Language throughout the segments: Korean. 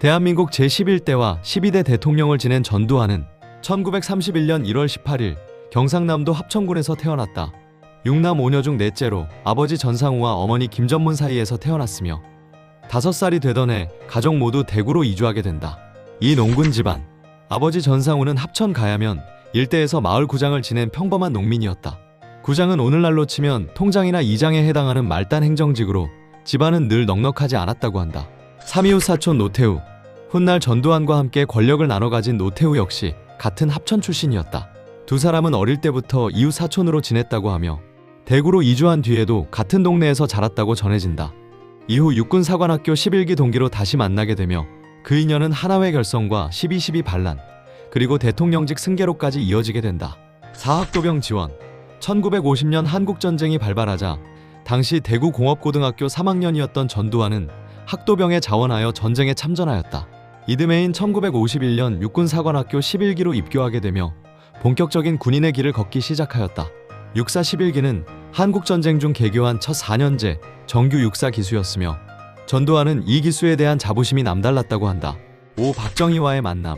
대한민국 제11대와 12대 대통령을 지낸 전두환은 1931년 1월 18일 경상남도 합천군에서 태어났다. 6남 5녀 중 넷째로 아버지 전상우와 어머니 김전문 사이에서 태어났으며 5살이 되던 해 가족 모두 대구로 이주하게 된다. 이 농군 집안, 아버지 전상우는 합천 가야면 일대에서 마을 구장을 지낸 평범한 농민이었다. 구장은 오늘날로 치면 통장이나 이장에 해당하는 말단 행정직으로 집안은 늘 넉넉하지 않았다고 한다. 삼이웃 사촌 노태우, 훗날 전두환과 함께 권력을 나눠 가진 노태우 역시 같은 합천 출신이었다. 두 사람은 어릴 때부터 이웃 사촌으로 지냈다고 하며 대구로 이주한 뒤에도 같은 동네에서 자랐다고 전해진다. 이후 육군사관학교 11기 동기로 다시 만나게 되며 그 인연은 하나회 결성과 12.12 반란, 그리고 대통령직 승계로까지 이어지게 된다. 사학도병 지원. 1950년 한국전쟁이 발발하자 당시 대구공업고등학교 3학년이었던 전두환은 학도병에 자원하여 전쟁에 참전하였다. 이듬해인 1951년 육군사관학교 11기로 입교하게 되며 본격적인 군인의 길을 걷기 시작하였다. 육사 11기는 한국전쟁 중 개교한 첫 4년제 정규 육사 기수였으며 전두환은 이 기수에 대한 자부심이 남달랐다고 한다. 오 박정희와의 만남.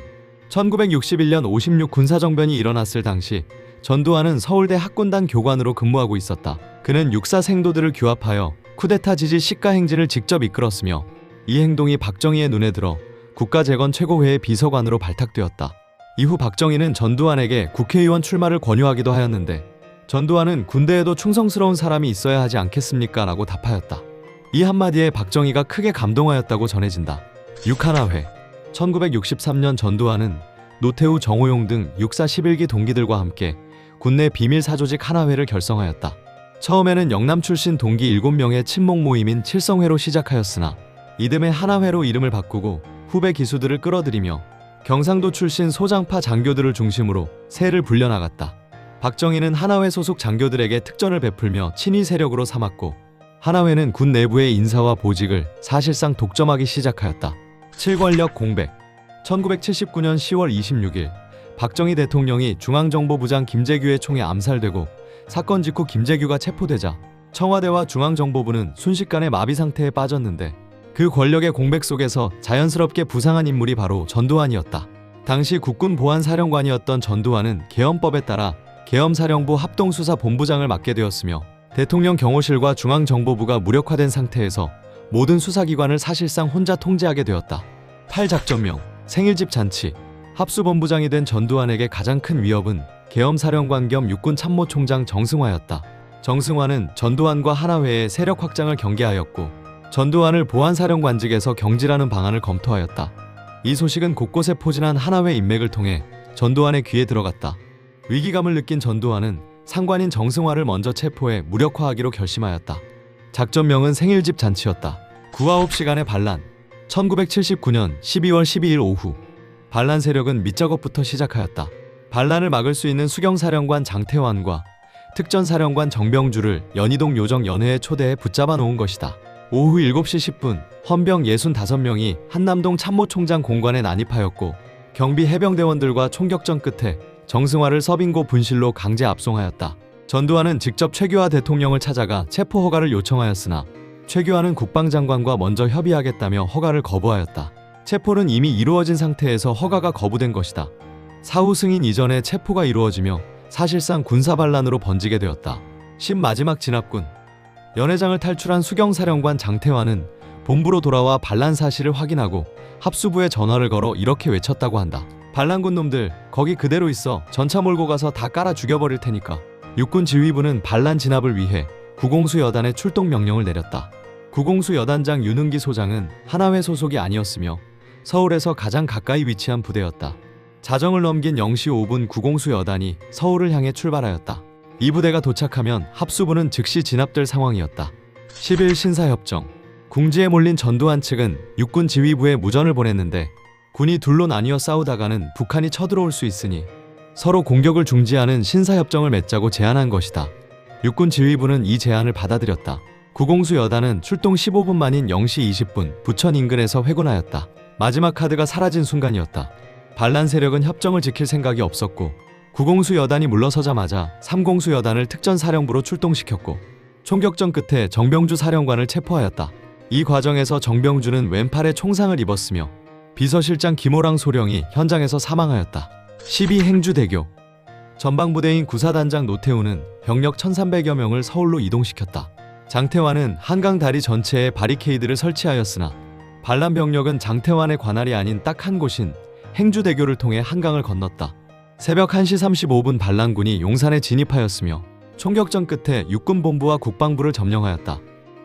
1961년 56 군사정변이 일어났을 당시 전두환은 서울대 학군단 교관으로 근무하고 있었다. 그는 육사 생도들을 규합하여 쿠데타 지지 시가 행진을 직접 이끌었으며 이 행동이 박정희의 눈에 들어 국가재건 최고회의 비서관으로 발탁되었다. 이후 박정희는 전두환에게 국회의원 출마를 권유하기도 하였는데 전두환은 군대에도 충성스러운 사람이 있어야 하지 않겠습니까? 라고 답하였다. 이 한마디에 박정희가 크게 감동하였다고 전해진다. 육하나회. 1963년 전두환은 노태우, 정호용 등 육사 11기 동기들과 함께 군내 비밀 사조직 하나회를 결성하였다. 처음에는 영남 출신 동기 7명의 친목 모임인 칠성회로 시작하였으나 이듬해 하나회로 이름을 바꾸고 후배 기수들을 끌어들이며 경상도 출신 소장파 장교들을 중심으로 세를 불려나갔다. 박정희는 하나회 소속 장교들에게 특전을 베풀며 친위 세력으로 삼았고 하나회는 군 내부의 인사와 보직을 사실상 독점하기 시작하였다. 7권력 공백. 1979년 10월 26일 박정희 대통령이 중앙정보부장 김재규의 총에 암살되고 사건 직후 김재규가 체포되자 청와대와 중앙정보부는 순식간에 마비 상태에 빠졌는데 그 권력의 공백 속에서 자연스럽게 부상한 인물이 바로 전두환이었다. 당시 국군보안사령관이었던 전두환은 계엄법에 따라 계엄사령부 합동수사본부장을 맡게 되었으며 대통령 경호실과 중앙정보부가 무력화된 상태에서 모든 수사기관을 사실상 혼자 통제하게 되었다. 8작전명, 생일집 잔치. 합수본부장이 된 전두환에게 가장 큰 위협은 계엄사령관 겸 육군참모총장 정승화였다. 정승화는 전두환과 하나회의 세력 확장을 경계하였고 전두환을 보안사령관직에서 경질하는 방안을 검토하였다. 이 소식은 곳곳에 포진한 하나회 인맥을 통해 전두환의 귀에 들어갔다. 위기감을 느낀 전두환은 상관인 정승화를 먼저 체포해 무력화하기로 결심하였다. 작전명은 생일집 잔치였다. 9-9시간의 반란. 1979년 12월 12일 오후 반란 세력은 밑작업부터 시작하였다. 반란을 막을 수 있는 수경사령관 장태환과 특전사령관 정병주를 연희동 요정연회에 초대해 붙잡아 놓은 것이다. 오후 7시 10분 헌병 65명이 한남동 참모총장 공관에 난입하였고 경비 해병대원들과 총격전 끝에 정승화를 서빙고 분실로 강제 압송하였다. 전두환은 직접 최규하 대통령을 찾아가 체포 허가를 요청하였으나 최규하는 국방장관과 먼저 협의하겠다며 허가를 거부하였다. 체포는 이미 이루어진 상태에서 허가가 거부된 것이다. 사후 승인 이전에 체포가 이루어지며 사실상 군사반란으로 번지게 되었다. 10 마지막 진압군. 연회장을 탈출한 수경사령관 장태환은 본부로 돌아와 반란 사실을 확인하고 합수부에 전화를 걸어 이렇게 외쳤다고 한다. 반란군 놈들 거기 그대로 있어. 전차 몰고 가서 다 깔아 죽여버릴 테니까. 육군 지휘부는 반란 진압을 위해 구공수 여단에 출동 명령을 내렸다. 구공수 여단장 윤은기 소장은 하나회 소속이 아니었으며 서울에서 가장 가까이 위치한 부대였다. 자정을 넘긴 0시 5분 구공수 여단이 서울을 향해 출발하였다. 이 부대가 도착하면 합수부는 즉시 진압될 상황이었다. 10일 신사협정. 궁지에 몰린 전두환 측은 육군 지휘부에 무전을 보냈는데 군이 둘로 나뉘어 싸우다가는 북한이 쳐들어올 수 있으니 서로 공격을 중지하는 신사협정을 맺자고 제안한 것이다. 육군 지휘부는 이 제안을 받아들였다. 구공수 여단은 출동 15분 만인 0시 20분 부천 인근에서 회군하였다. 마지막 카드가 사라진 순간이었다. 반란 세력은 협정을 지킬 생각이 없었고 구공수 여단이 물러서자마자 3공수 여단을 특전사령부로 출동시켰고 총격전 끝에 정병주 사령관을 체포하였다. 이 과정에서 정병주는 왼팔에 총상을 입었으며 비서실장 김호랑 소령이 현장에서 사망하였다. 12. 행주대교. 전방부대인 구사단장 노태우는 병력 1300여 명을 서울로 이동시켰다. 장태환은 한강 다리 전체에 바리케이드를 설치하였으나 반란 병력은 장태환의 관할이 아닌 딱 한 곳인 행주대교를 통해 한강을 건넜다. 새벽 1시 35분 반란군이 용산에 진입하였으며 총격전 끝에 육군본부와 국방부를 점령하였다.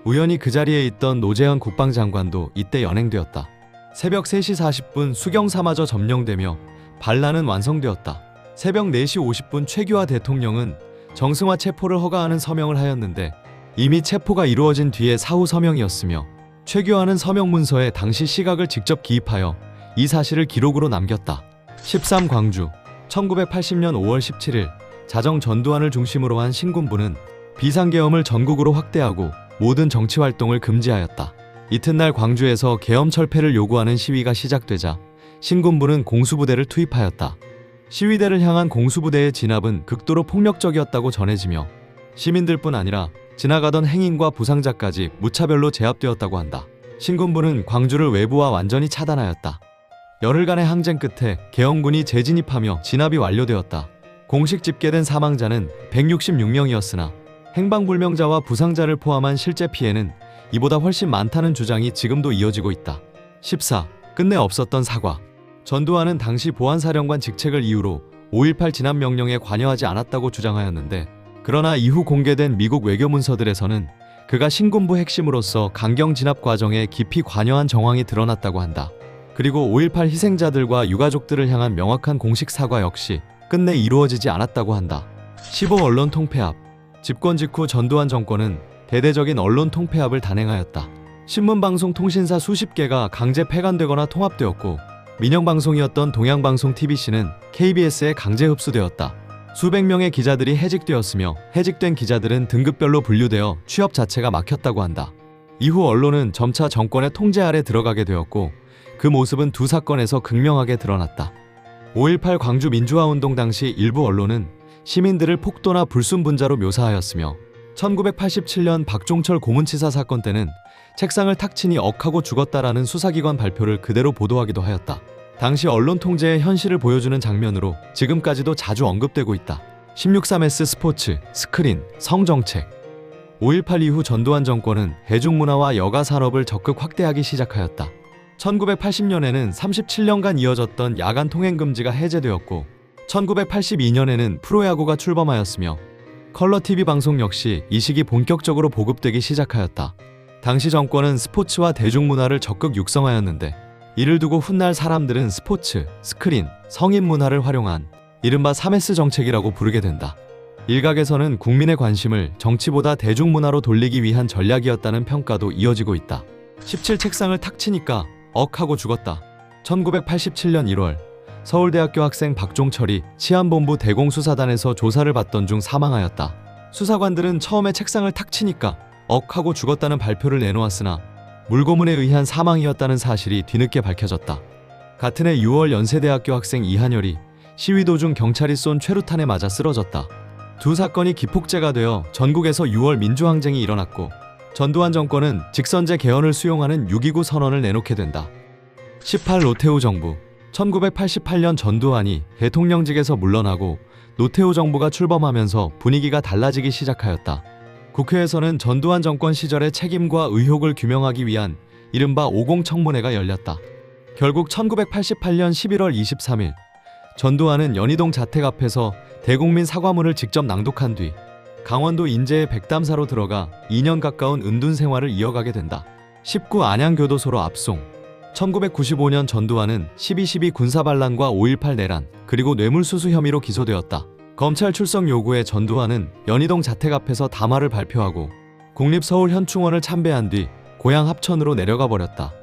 우연히 그 자리에 있던 노재현 국방장관도 이때 연행되었다. 새벽 3시 40분 수경사마저 점령되며 반란은 완성되었다. 새벽 4시 50분 최규하 대통령은 정승화 체포를 허가하는 서명을 하였는데 이미 체포가 이루어진 뒤에 사후 서명이었으며 최규하는 서명 문서에 당시 시각을 직접 기입하여 이 사실을 기록으로 남겼다. 13. 광주. 1980년 5월 17일 자정 전두환을 중심으로 한 신군부는 비상계엄을 전국으로 확대하고 모든 정치활동을 금지하였다. 이튿날 광주에서 계엄 철폐를 요구하는 시위가 시작되자 신군부는 공수부대를 투입하였다. 시위대를 향한 공수부대의 진압은 극도로 폭력적이었다고 전해지며 시민들뿐 아니라 지나가던 행인과 부상자까지 무차별로 제압되었다고 한다. 신군부는 광주를 외부와 완전히 차단하였다. 열흘간의 항쟁 끝에 계엄군이 재진입하며 진압이 완료되었다. 공식 집계된 사망자는 166명이었으나 행방불명자와 부상자를 포함한 실제 피해는 이보다 훨씬 많다는 주장이 지금도 이어지고 있다. 14. 끝내 없었던 사과. 전두환은 당시 보안사령관 직책을 이유로 5.18 진압 명령에 관여하지 않았다고 주장하였는데 그러나 이후 공개된 미국 외교문서들에서는 그가 신군부 핵심으로서 강경 진압 과정에 깊이 관여한 정황이 드러났다고 한다. 그리고 5.18 희생자들과 유가족들을 향한 명확한 공식 사과 역시 끝내 이루어지지 않았다고 한다. 15. 언론 통폐합. 집권 직후 전두환 정권은 대대적인 언론 통폐합을 단행하였다. 신문방송 통신사 수십 개가 강제 폐간되거나 통합되었고 민영방송이었던 동양방송 TBC는 KBS에 강제 흡수되었다. 수백 명의 기자들이 해직되었으며 해직된 기자들은 등급별로 분류되어 취업 자체가 막혔다고 한다. 이후 언론은 점차 정권의 통제 아래 들어가게 되었고 그 모습은 두 사건에서 극명하게 드러났다. 5.18 광주 민주화운동 당시 일부 언론은 시민들을 폭도나 불순분자로 묘사하였으며 1987년 박종철 고문치사 사건 때는 책상을 탁 치니 억하고 죽었다라는 수사기관 발표를 그대로 보도하기도 하였다. 당시 언론 통제의 현실을 보여주는 장면으로 지금까지도 자주 언급되고 있다. 16.3S 스포츠, 스크린, 성정책. 5.18 이후 전두환 정권은 대중문화와 여가산업을 적극 확대하기 시작하였다. 1980년에는 37년간 이어졌던 야간 통행금지가 해제되었고 1982년에는 프로야구가 출범하였으며 컬러TV 방송 역시 이 시기 본격적으로 보급되기 시작하였다. 당시 정권은 스포츠와 대중문화를 적극 육성하였는데 이를 두고 훗날 사람들은 스포츠, 스크린, 성인문화를 활용한 이른바 3S 정책이라고 부르게 된다. 일각에서는 국민의 관심을 정치보다 대중문화로 돌리기 위한 전략이었다는 평가도 이어지고 있다. 17 책상을 탁 치니까 억하고 죽었다. 1987년 1월 서울대학교 학생 박종철이 치안본부 대공수사단에서 조사를 받던 중 사망하였다. 수사관들은 처음에 책상을 탁 치니까 억하고 죽었다는 발표를 내놓았으나 물고문에 의한 사망이었다는 사실이 뒤늦게 밝혀졌다. 같은 해 6월 연세대학교 학생 이한열이 시위 도중 경찰이 쏜 최루탄에 맞아 쓰러졌다. 두 사건이 기폭제가 되어 전국에서 6월 민주항쟁이 일어났고 전두환 정권은 직선제 개헌을 수용하는 6.29 선언을 내놓게 된다. 18. 노태우 정부. 1988년 전두환이 대통령직에서 물러나고 노태우 정부가 출범하면서 분위기가 달라지기 시작하였다. 국회에서는 전두환 정권 시절의 책임과 의혹을 규명하기 위한 이른바 50 청문회가 열렸다. 결국 1988년 11월 23일 전두환은 연희동 자택 앞에서 대국민 사과문을 직접 낭독한 뒤 강원도 인제의 백담사로 들어가 2년 가까운 은둔 생활을 이어가게 된다. 19. 안양교도소로 압송. 1995년 전두환은 12.12 군사반란과 5.18 내란 그리고 뇌물수수 혐의로 기소되었다. 검찰 출석 요구에 전두환은 연희동 자택 앞에서 담화를 발표하고 국립서울현충원을 참배한 뒤 고향 합천으로 내려가 버렸다.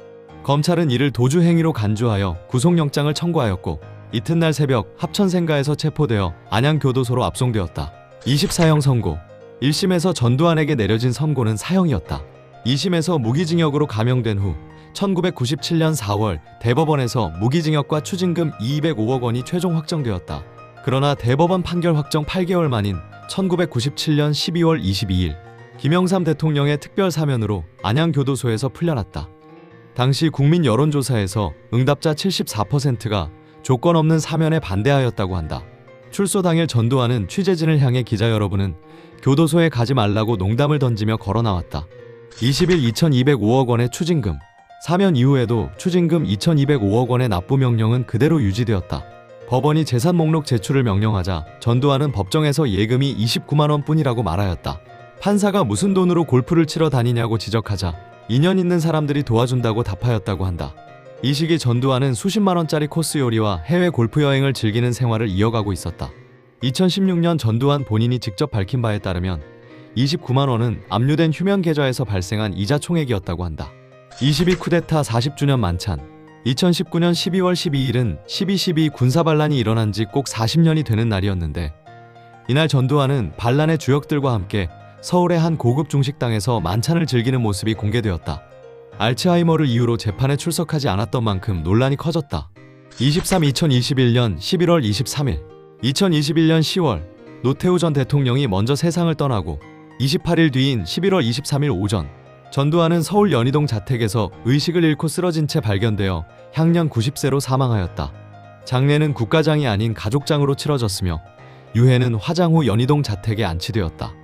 검찰은 이를 도주 행위로 간주하여 구속영장을 청구하였고 이튿날 새벽 합천생가에서 체포되어 안양교도소로 압송되었다. 24형 선고. 1심에서 전두환에게 내려진 선고는 사형이었다. 2심에서 무기징역으로 감형된 후 1997년 4월 대법원에서 무기징역과 추징금 205억 원이 최종 확정되었다. 그러나 대법원 판결 확정 8개월 만인 1997년 12월 22일 김영삼 대통령의 특별 사면으로 안양교도소에서 풀려났다. 당시 국민 여론조사에서 응답자 74%가 조건 없는 사면에 반대하였다고 한다. 출소 당일 전두환은 취재진을 향해 기자 여러분은 교도소에 가지 말라고 농담을 던지며 걸어 나왔다. 20일 2205억 원의 추징금, 사면 이후에도 추징금 2205억 원의 납부 명령은 그대로 유지되었다. 법원이 재산 목록 제출을 명령하자 전두환은 법정에서 예금이 29만 원뿐이라고 말하였다. 판사가 무슨 돈으로 골프를 치러 다니냐고 지적하자 인연 있는 사람들이 도와준다고 답하였다고 한다. 이 시기 전두환은 수십만 원짜리 코스 요리와 해외 골프 여행을 즐기는 생활을 이어가고 있었다. 2016년 전두환 본인이 직접 밝힌 바에 따르면 29만 원은 압류된 휴면 계좌에서 발생한 이자 총액이었다고 한다. 22 쿠데타 40주년 만찬. 2019년 12월 12일은 12.12 군사반란이 일어난 지 꼭 40년이 되는 날이었는데 이날 전두환은 반란의 주역들과 함께 서울의 한 고급 중식당에서 만찬을 즐기는 모습이 공개되었다. 알츠하이머를 이유로 재판에 출석하지 않았던 만큼 논란이 커졌다. 2021년 11월 23일 2021년 10월 노태우 전 대통령이 먼저 세상을 떠나고 28일 뒤인 11월 23일 오전 전두환은 서울 연희동 자택에서 의식을 잃고 쓰러진 채 발견되어 향년 90세로 사망하였다. 장례는 국가장이 아닌 가족장으로 치러졌으며 유해는 화장 후 연희동 자택에 안치되었다.